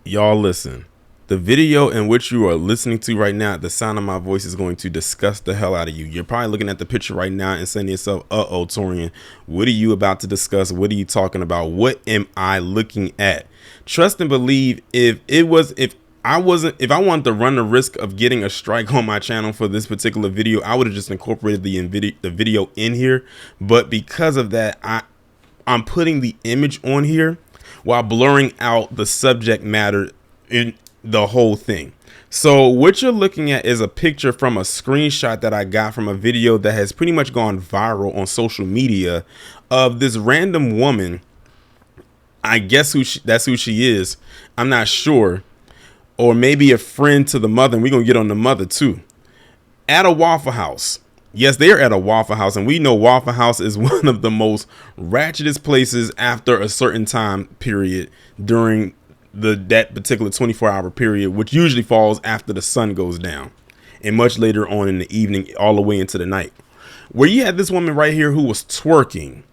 Y'all listen. The video in which you are listening to right now, the sound of my voice is going to disgust the hell out of you. You're probably looking at the picture right now and saying to yourself, uh-oh, Taurean, what are you about to discuss? What are you talking about? What am I looking at? Trust and believe, if I wanted to run the risk of getting a strike on my channel for this particular video, I would have just incorporated the video in here. But because of that, I'm putting the image on here while blurring out the subject matter in the whole thing. So what you're looking at is a picture from a screenshot that I got from a video that has pretty much gone viral on social media of this random woman. I guess that's who she is. I'm not sure. Or maybe a friend to the mother, and we're going to get on the mother too. At a Waffle House. Yes, they're at a Waffle House, and we know Waffle House is one of the most ratchetest places after a certain time period during that particular 24-hour period, which usually falls after the sun goes down and much later on in the evening, all the way into the night, where you had this woman right here who was twerking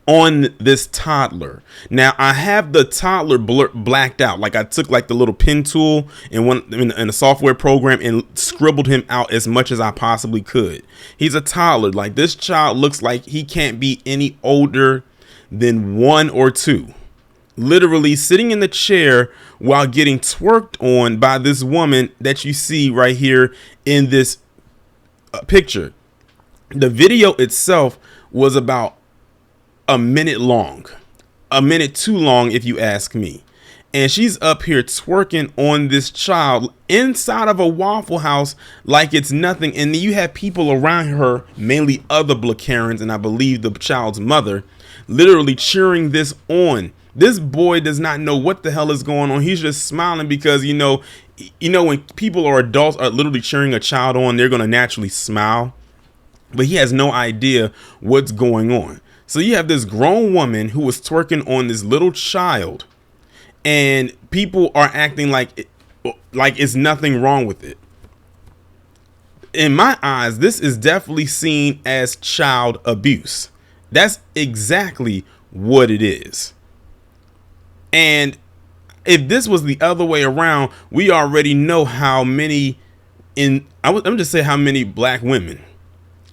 on this toddler. Now I have the toddler blacked out. Like I took like the little pen tool in a software program and scribbled him out as much as I possibly could. He's a toddler. Like, this child looks like he can't be any older than 1 or 2. Literally sitting in the chair while getting twerked on by this woman that you see right here in this picture. The video itself was about a minute long, a minute too long if you ask me. And she's up here twerking on this child inside of a Waffle House like it's nothing. And then you have people around her, mainly other BlacKKKarens, and I believe the child's mother, literally cheering this on. This boy does not know what the hell is going on. He's just smiling because, you know, when people or adults are literally cheering a child on, they're going to naturally smile. But he has no idea what's going on. So you have this grown woman who was twerking on this little child, and people are acting like it's nothing wrong with it. In my eyes, this is definitely seen as child abuse. That's exactly what it is. And if this was the other way around, we already know how many I'm just say how many black women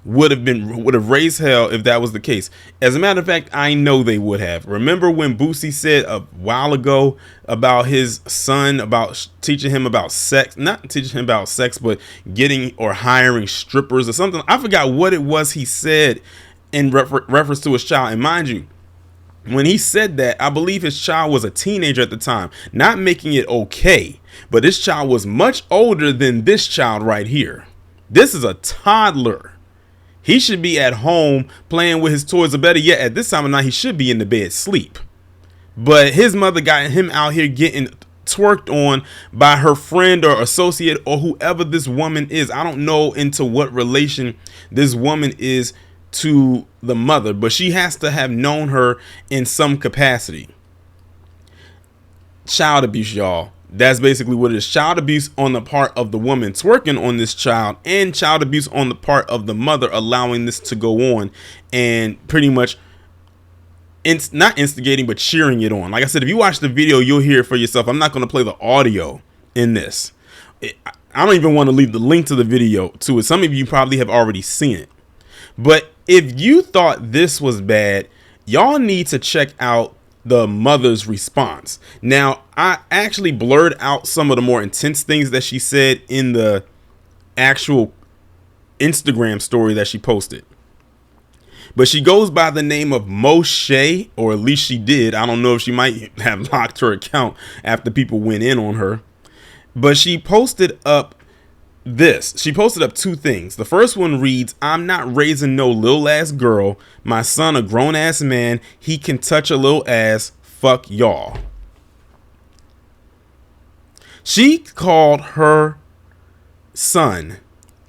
would have raised hell if that was the case. As a matter of fact, I know they would have. Remember when Boosie said a while ago about his son, about teaching him about sex, not teaching him about sex, but getting or hiring strippers or something. I forgot what it was he said in reference to his child. And mind you, when he said that, I believe his child was a teenager at the time, not making it okay. But this child was much older than this child right here. This is a toddler. He should be at home playing with his toys, or better yet, at this time of night, he should be in the bed sleep. But his mother got him out here getting twerked on by her friend or associate or whoever this woman is. I don't know into what relation this woman is to the mother, but she has to have known her in some capacity. Child abuse, y'all. That's basically what it is. Child abuse on the part of the woman twerking on this child, and child abuse on the part of the mother allowing this to go on and pretty much not instigating but cheering it on. Like I said, if you watch the video, you'll hear it for yourself. I'm not going to play the audio in this. I don't even want to leave the link to the video to it. Some of you probably have already seen it. But if you thought this was bad, y'all need to check out the mother's response. Now, I actually blurred out some of the more intense things that she said in the actual Instagram story that she posted. But she goes by the name of Moshe, or at least she did. I don't know if she might have locked her account after people went in on her. But she posted up this. She posted up 2 things. The first one reads, "I'm not raising no little ass girl. My son a grown ass man. He can touch a little ass. Fuck y'all." She called her son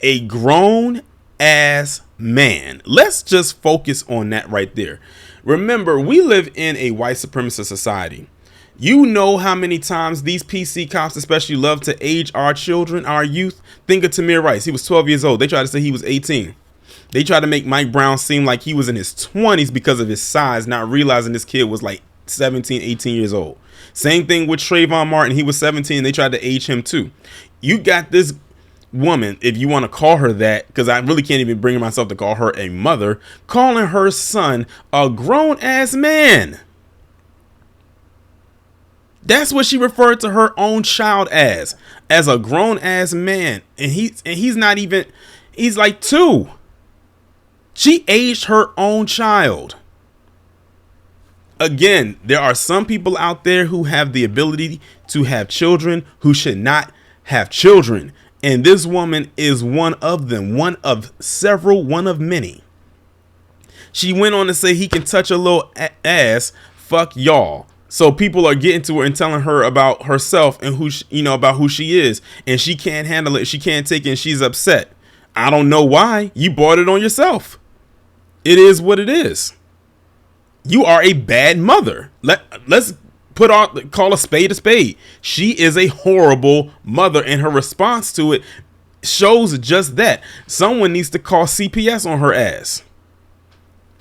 a grown ass man. Let's just focus on that right there. Remember, we live in a white supremacist society. You know how many times these PC cops especially love to age our children, our youth. Think of Tamir Rice. He was 12 years old. They tried to say he was 18. They tried to make Mike Brown seem like he was in his 20s because of his size, not realizing this kid was like 17, 18 years old. Same thing with Trayvon Martin. He was 17. They tried to age him too. You got this woman, if you want to call her that, because I really can't even bring myself to call her a mother, calling her son a grown ass man. That's what she referred to her own child as a grown ass man. And he's not even, he's like 2. She aged her own child. Again, there are some people out there who have the ability to have children who should not have children. And this woman is one of them, one of several, one of many. She went on to say he can touch a little ass, fuck y'all. So people are getting to her and telling her about herself and about who she is, and she can't handle it. She can't take it, and she's upset. I don't know why. You brought it on yourself. It is what it is. You are a bad mother. Let's call a spade a spade. She is a horrible mother, and her response to it shows just that. Someone needs to call CPS on her ass.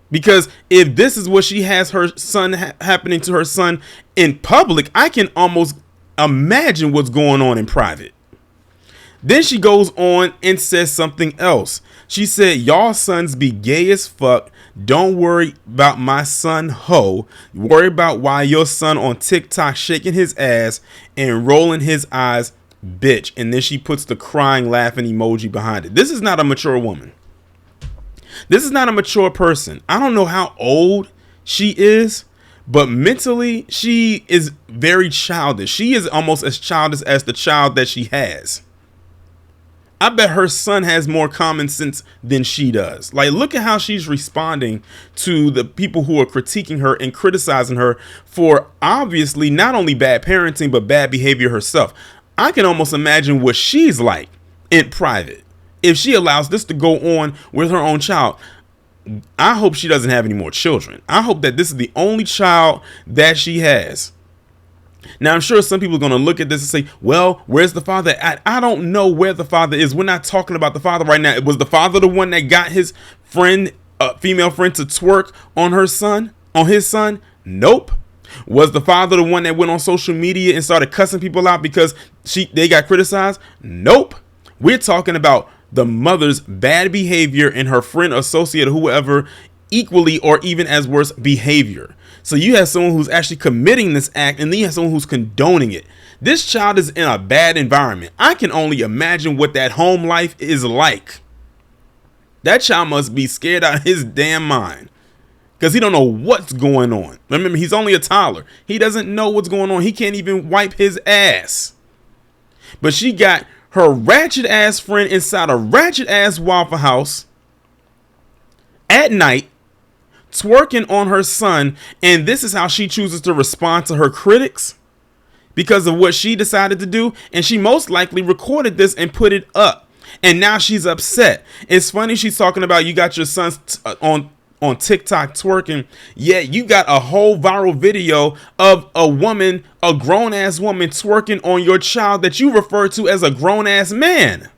Because if this is what she has her son happening to her son in public, I can almost imagine what's going on in private. Then she goes on and says something else. She said, y'all sons be gay as fuck. Don't worry about my son ho. Worry about why your son on TikTok shaking his ass and rolling his eyes, bitch. And then she puts the crying laughing emoji behind it. This is not a mature woman. This is not a mature person. I don't know how old she is, but mentally she is very childish. She is almost as childish as the child that she has. I bet her son has more common sense than she does. Like, look at how she's responding to the people who are critiquing her and criticizing her for obviously not only bad parenting, but bad behavior herself. I can almost imagine what she's like in private if she allows this to go on with her own child. I hope she doesn't have any more children. I hope that this is the only child that she has. Now, I'm sure some people are going to look at this and say, well, where's the father at? I don't know where the father is. We're not talking about the father right now. Was the father the one that got his friend, female friend, to twerk on his son? Nope. Was the father the one that went on social media and started cussing people out because they got criticized? Nope. We're talking about the mother's bad behavior and her friend, associate, or whoever, equally or even as worse behavior. So you have someone who's actually committing this act, and then you have someone who's condoning it. This child is in a bad environment. I can only imagine what that home life is like. That child must be scared out of his damn mind because he don't know what's going on. Remember, he's only a toddler. He doesn't know what's going on. He can't even wipe his ass. But she got her ratchet ass friend inside a ratchet ass Waffle House at night, twerking on her son, and this is how she chooses to respond to her critics because of what she decided to do. And she most likely recorded this and put it up, and now she's upset. It's funny she's talking about you got your sons on TikTok twerking, yet you got a whole viral video of a woman, a grown ass woman, twerking on your child that you refer to as a grown ass man.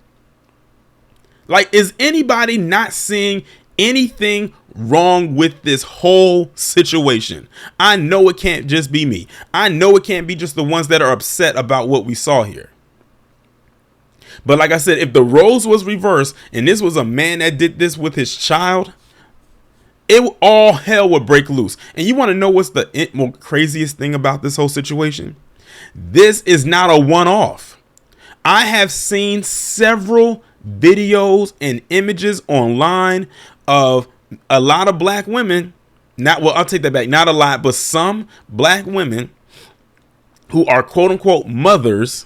Like, is anybody not seeing anything wrong with this whole situation? I know it can't just be me. I know it can't be just the ones that are upset about what we saw here. But like I said, if the roles was reversed and this was a man that did this with his child, all hell would break loose. And you want to know what's the more craziest thing about this whole situation? This is not a one-off. I have seen several videos and images online of a lot of black women. I'll take that back. Not a lot, but some black women who are quote unquote mothers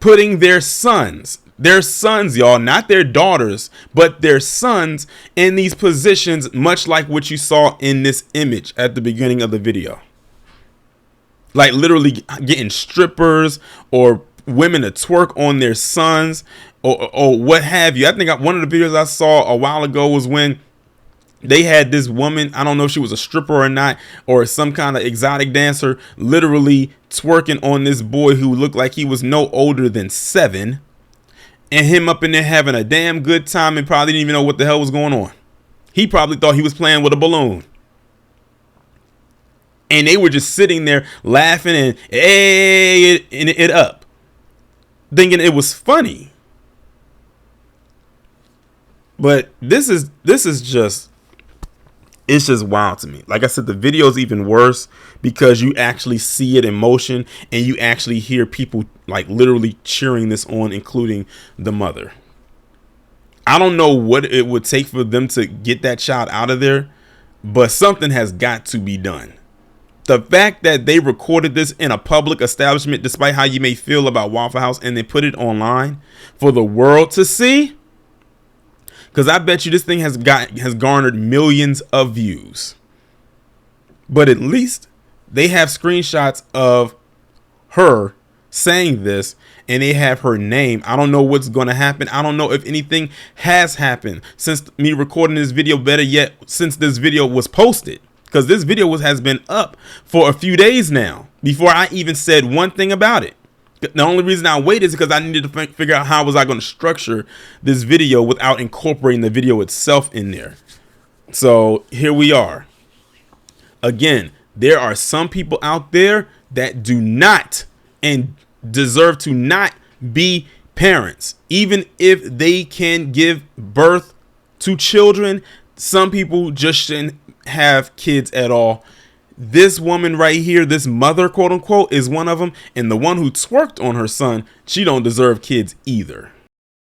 putting their sons, y'all, not their daughters, but their sons in these positions, much like what you saw in this image at the beginning of the video. Like literally getting strippers or women to twerk on their sons or what have you. I think one of the videos I saw a while ago was when they had this woman, I don't know if she was a stripper or not, or some kind of exotic dancer, literally twerking on this boy who looked like he was no older than 7, and him up in there having a damn good time and probably didn't even know what the hell was going on. He probably thought he was playing with a balloon. And they were just sitting there laughing and it up, thinking it was funny. But this is just, it's just wild to me. Like I said, the video is even worse because you actually see it in motion and you actually hear people like literally cheering this on, including the mother. I don't know what it would take for them to get that child out of there, but something has got to be done. The fact that they recorded this in a public establishment, despite how you may feel about Waffle House, and they put it online for the world to see, because I bet you this thing has garnered millions of views. But at least they have screenshots of her saying this, and they have her name. I don't know what's going to happen. I don't know if anything has happened since me recording this video. Better yet, since this video was posted, because this video has been up for a few days now before I even said one thing about it. The only reason I waited is because I needed to figure out how was I going to structure this video without incorporating the video itself in there. So here we are. Again, there are some people out there that do not and deserve to not be parents, even if they can give birth to children. Some people just shouldn't have kids at all. This woman right here, this mother, quote unquote, is one of them. And the one who twerked on her son, she don't deserve kids either.